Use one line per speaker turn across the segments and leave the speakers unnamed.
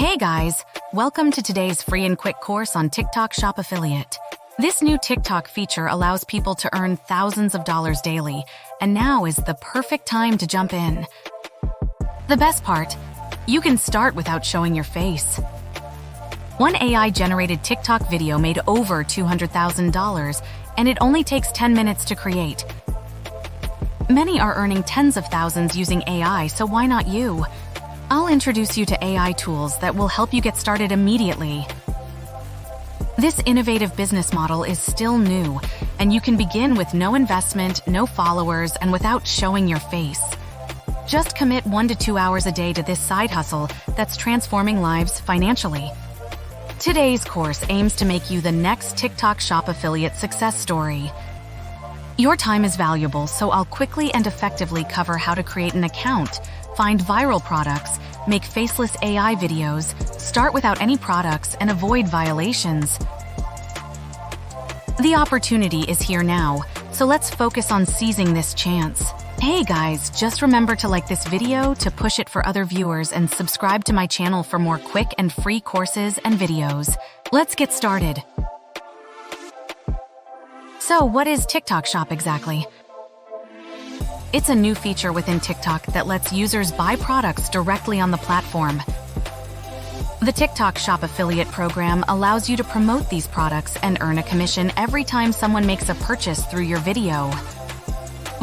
Hey guys, welcome to today's free and quick course on TikTok Shop Affiliate. This new TikTok feature allows people to earn thousands of dollars daily, and now is the perfect time to jump in. The best part, you can start without showing your face. One AI-generated TikTok video made over $200,000, and it only takes 10 minutes to create. Many are earning tens of thousands using AI, so why not you? I'll introduce you to AI tools that will help you get started immediately. This innovative business model is still new, and you can begin with no investment, no followers, and without showing your face. Just commit 1 to 2 hours a day to this side hustle that's transforming lives financially. Today's course aims to make you the next TikTok Shop affiliate success story. Your time is valuable, so I'll quickly and effectively cover how to create an account, find viral products, make faceless AI videos, start without any products, and avoid violations. The opportunity is here now, so let's focus on seizing this chance. Hey guys, just remember to like this video to push it for other viewers and subscribe to my channel for more quick and free courses and videos. Let's get started. So, what is TikTok Shop exactly? It's a new feature within TikTok that lets users buy products directly on the platform. The TikTok Shop affiliate program allows you to promote these products and earn a commission every time someone makes a purchase through your video.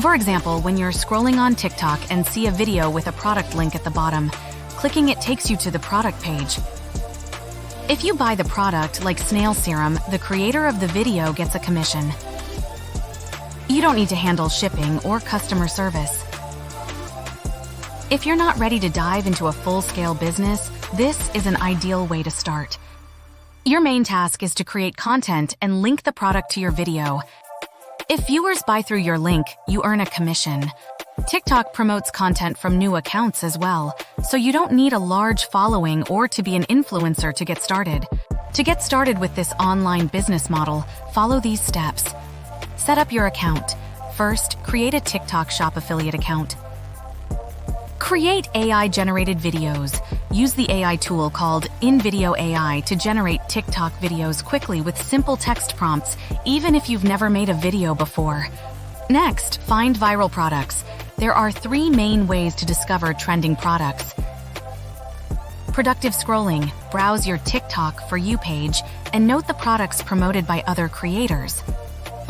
For example, when you're scrolling on TikTok and see a video with a product link at the bottom, clicking it takes you to the product page. If you buy the product, like snail serum, the creator of the video gets a commission. You don't need to handle shipping or customer service. If you're not ready to dive into a full-scale business, this is an ideal way to start. Your main task is to create content and link the product to your video. If viewers buy through your link, you earn a commission. TikTok promotes content from new accounts as well, so you don't need a large following or to be an influencer to get started. To get started with this online business model, follow these steps. Set up your account. First, create a TikTok Shop affiliate account. Create AI-generated videos. Use the AI tool called In-Video AI to generate TikTok videos quickly with simple text prompts, even if you've never made a video before. Next, find viral products. There are 3 main ways to discover trending products. Productive scrolling. Browse your TikTok For You page and note the products promoted by other creators.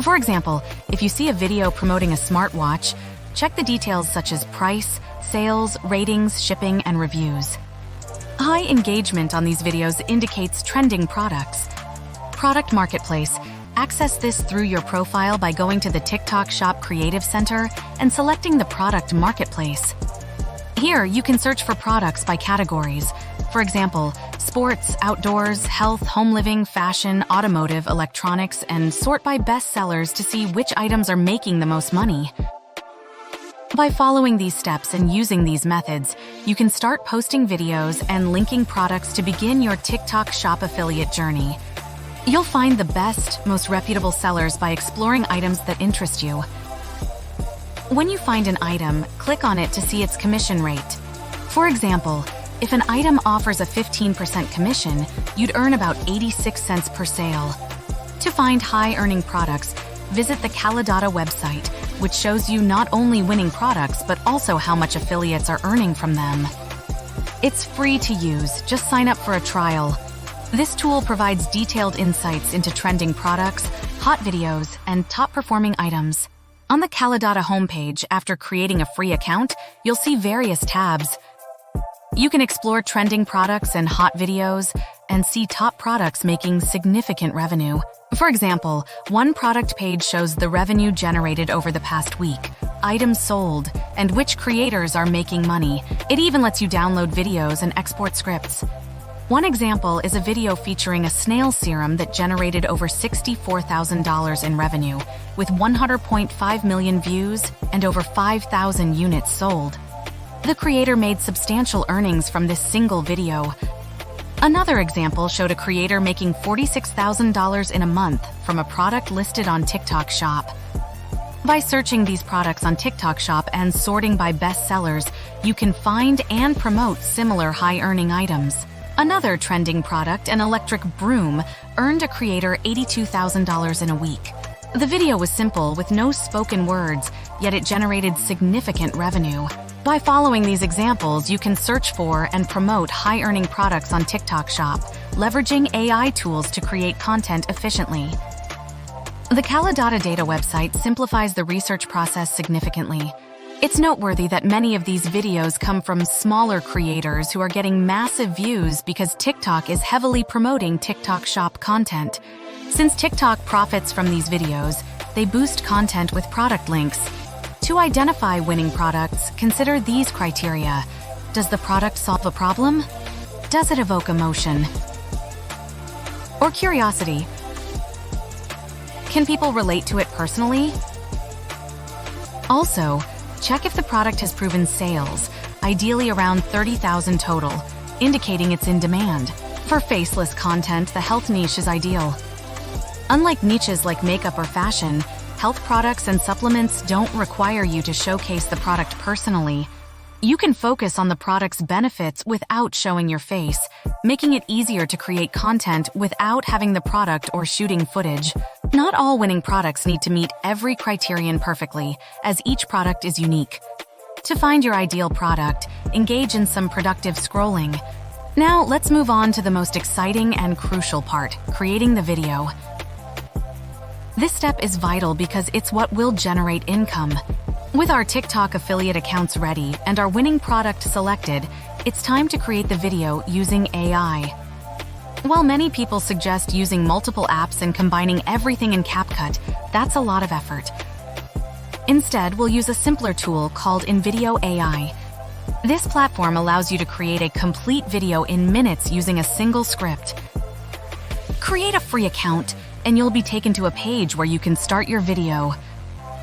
For example, if you see a video promoting a smartwatch, check the details such as price, sales, ratings, shipping, and reviews. High engagement on these videos indicates trending products. Product Marketplace. Access this through your profile by going to the TikTok Shop Creative Center and selecting the Product Marketplace. Here, you can search for products by categories. For example, sports, outdoors, health, home living, fashion, automotive, electronics, and sort by best sellers to see which items are making the most money. By following these steps and using these methods, you can start posting videos and linking products to begin your TikTok Shop affiliate journey. You'll find the best, most reputable sellers by exploring items that interest you. When you find an item, click on it to see its commission rate. For example, if an item offers a 15% commission, you'd earn about 86 cents per sale. To find high-earning products, visit the Calidata website, which shows you not only winning products but also how much affiliates are earning from them. It's free to use, just sign up for a trial. This tool provides detailed insights into trending products, hot videos, and top-performing items. On the Calidata homepage, after creating a free account, you'll see various tabs. You can explore trending products and hot videos and see top products making significant revenue. For example, one product page shows the revenue generated over the past week, items sold, and which creators are making money. It even lets you download videos and export scripts. One example is a video featuring a snail serum that generated over $64,000 in revenue, with 100.5 million views and over 5,000 units sold. The creator made substantial earnings from this single video. Another example showed a creator making $46,000 in a month from a product listed on TikTok Shop. By searching these products on TikTok Shop and sorting by best sellers, you can find and promote similar high-earning items. Another trending product, an electric broom, earned a creator $82,000 in a week. The video was simple with no spoken words, yet it generated significant revenue. By following these examples, you can search for and promote high-earning products on TikTok Shop, leveraging AI tools to create content efficiently. The Calidata data website simplifies the research process significantly. It's noteworthy that many of these videos come from smaller creators who are getting massive views because TikTok is heavily promoting TikTok Shop content. Since TikTok profits from these videos, they boost content with product links. To identify winning products, consider these criteria. Does the product solve a problem? Does it evoke emotion or curiosity? Can people relate to it personally? Also, check if the product has proven sales, ideally around 30,000 total, indicating it's in demand. For faceless content, the health niche is ideal. Unlike niches like makeup or fashion, health products and supplements don't require you to showcase the product personally. You can focus on the product's benefits without showing your face, making it easier to create content without having the product or shooting footage. Not all winning products need to meet every criterion perfectly, as each product is unique. To find your ideal product, engage in some productive scrolling. Now, let's move on to the most exciting and crucial part, creating the video. This step is vital because it's what will generate income. With our TikTok affiliate accounts ready and our winning product selected, it's time to create the video using AI. While many people suggest using multiple apps and combining everything in CapCut, that's a lot of effort. Instead, we'll use a simpler tool called InVideo AI. This platform allows you to create a complete video in minutes using a single script. Create a free account, and you'll be taken to a page where you can start your video.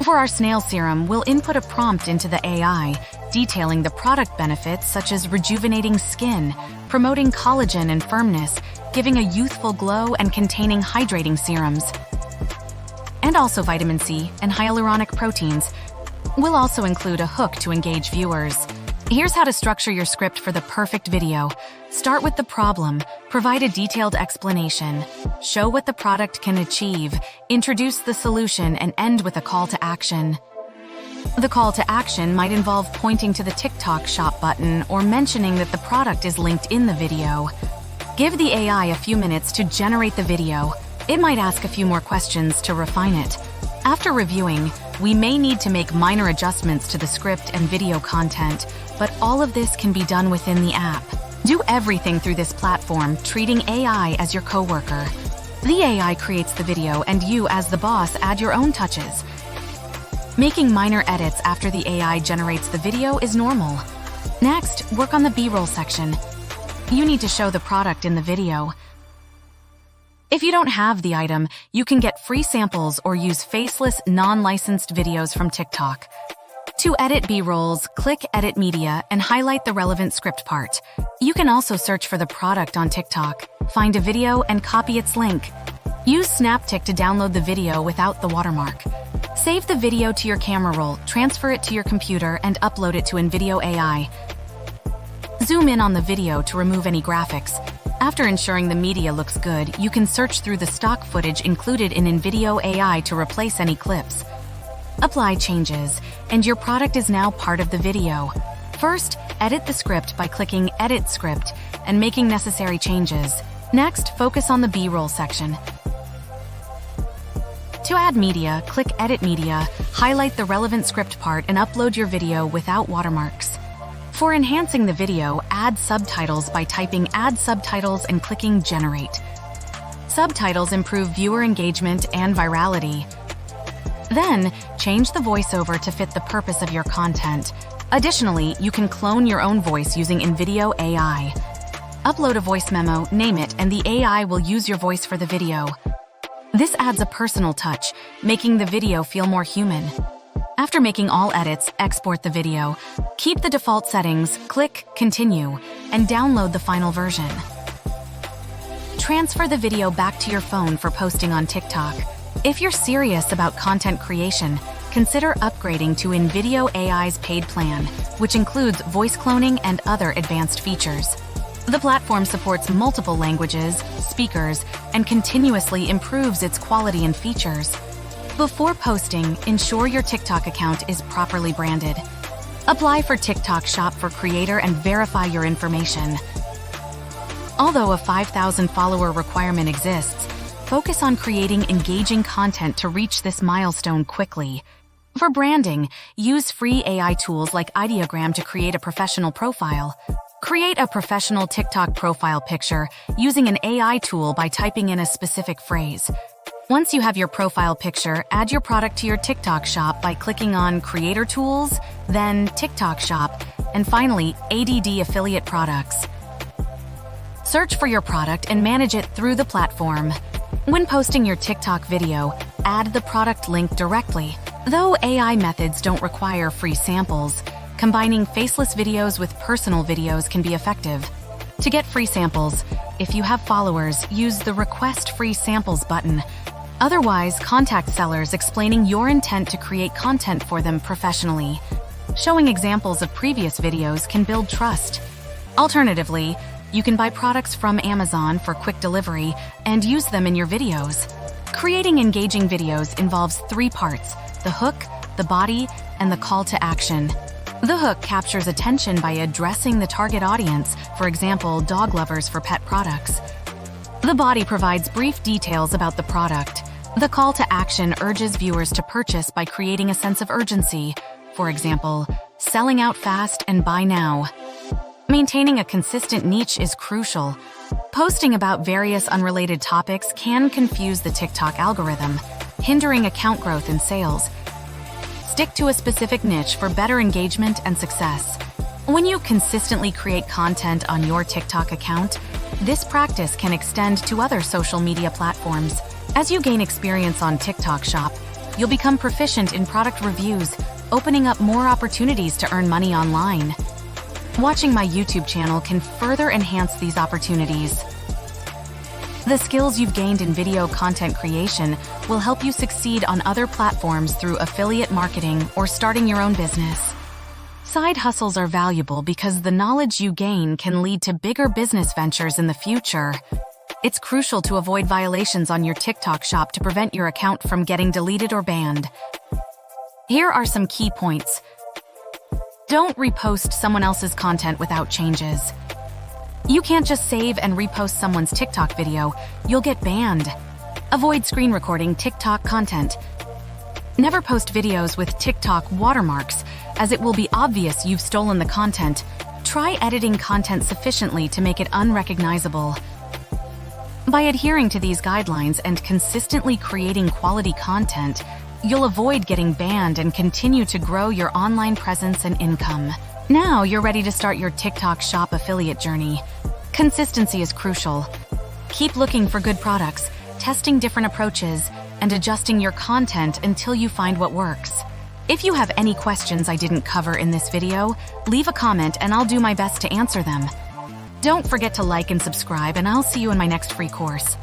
For our snail serum, we'll input a prompt into the AI, detailing the product benefits such as rejuvenating skin, promoting collagen and firmness, giving a youthful glow, and containing hydrating serums. And also vitamin C and hyaluronic proteins. We'll also include a hook to engage viewers. Here's how to structure your script for the perfect video. Start with the problem, provide a detailed explanation, show what the product can achieve, introduce the solution, and end with a call to action. The call to action might involve pointing to the TikTok Shop button or mentioning that the product is linked in the video. Give the AI a few minutes to generate the video. It might ask a few more questions to refine it. After reviewing, we may need to make minor adjustments to the script and video content, but all of this can be done within the app. Do everything through this platform, treating AI as your coworker. The AI creates the video, and you, as the boss, add your own touches. Making minor edits after the AI generates the video is normal. Next, work on the B-roll section. You need to show the product in the video. If you don't have the item, you can get free samples or use faceless, non-licensed videos from TikTok. To edit B-rolls, click Edit Media and highlight the relevant script part. You can also search for the product on TikTok, find a video, and copy its link. Use Snaptic to download the video without the watermark. Save the video to your camera roll, transfer it to your computer, and upload it to InVideo AI. Zoom in on the video to remove any graphics. After ensuring the media looks good, you can search through the stock footage included in InVideo AI to replace any clips. Apply changes, and your product is now part of the video. First, edit the script by clicking Edit Script and making necessary changes. Next, focus on the B-roll section. To add media, click Edit Media, highlight the relevant script part, and upload your video without watermarks. For enhancing the video, add subtitles by typing Add Subtitles and clicking Generate. Subtitles improve viewer engagement and virality. Then, change the voiceover to fit the purpose of your content. Additionally, you can clone your own voice using InVideo AI. Upload a voice memo, name it, and the AI will use your voice for the video. This adds a personal touch, making the video feel more human. After making all edits, export the video. Keep the default settings, click Continue, and download the final version. Transfer the video back to your phone for posting on TikTok. If you're serious about content creation, consider upgrading to InVideo AI's paid plan, which includes voice cloning and other advanced features. The platform supports multiple languages, speakers, and continuously improves its quality and features. Before posting, ensure your TikTok account is properly branded. Apply for TikTok Shop for Creator and verify your information. Although a 5,000 follower requirement exists, focus on creating engaging content to reach this milestone quickly. For branding, use free AI tools like Ideogram to create a professional profile. Create a professional TikTok profile picture using an AI tool by typing in a specific phrase. Once you have your profile picture, add your product to your TikTok shop by clicking on Creator Tools, then TikTok Shop, and finally, ADD Affiliate Products. Search for your product and manage it through the platform. When posting your TikTok video, add the product link directly. Though AI methods don't require free samples, combining faceless videos with personal videos can be effective. To get free samples, if you have followers, use the Request Free Samples button. Otherwise, contact sellers explaining your intent to create content for them professionally. Showing examples of previous videos can build trust. Alternatively, you can buy products from Amazon for quick delivery and use them in your videos. Creating engaging videos involves 3 parts: the hook, the body, and the call to action. The hook captures attention by addressing the target audience, for example, dog lovers for pet products. The body provides brief details about the product. The call to action urges viewers to purchase by creating a sense of urgency, for example, selling out fast and buy now. Maintaining a consistent niche is crucial. Posting about various unrelated topics can confuse the TikTok algorithm, hindering account growth and sales. Stick to a specific niche for better engagement and success. When you consistently create content on your TikTok account, this practice can extend to other social media platforms. As you gain experience on TikTok Shop, you'll become proficient in product reviews, opening up more opportunities to earn money online. Watching my YouTube channel can further enhance these opportunities. The skills you've gained in video content creation will help you succeed on other platforms through affiliate marketing or starting your own business. Side hustles are valuable because the knowledge you gain can lead to bigger business ventures in the future. It's crucial to avoid violations on your TikTok shop to prevent your account from getting deleted or banned. Here are some key points. Don't repost someone else's content without changes. You can't just save and repost someone's TikTok video, you'll get banned. Avoid screen recording TikTok content. Never post videos with TikTok watermarks, as it will be obvious you've stolen the content. Try editing content sufficiently to make it unrecognizable. By adhering to these guidelines and consistently creating quality content, you'll avoid getting banned and continue to grow your online presence and income. Now you're ready to start your TikTok Shop affiliate journey. Consistency is crucial. Keep looking for good products, testing different approaches, and adjusting your content until you find what works. If you have any questions I didn't cover in this video, leave a comment and I'll do my best to answer them. Don't forget to like and subscribe, and I'll see you in my next free course.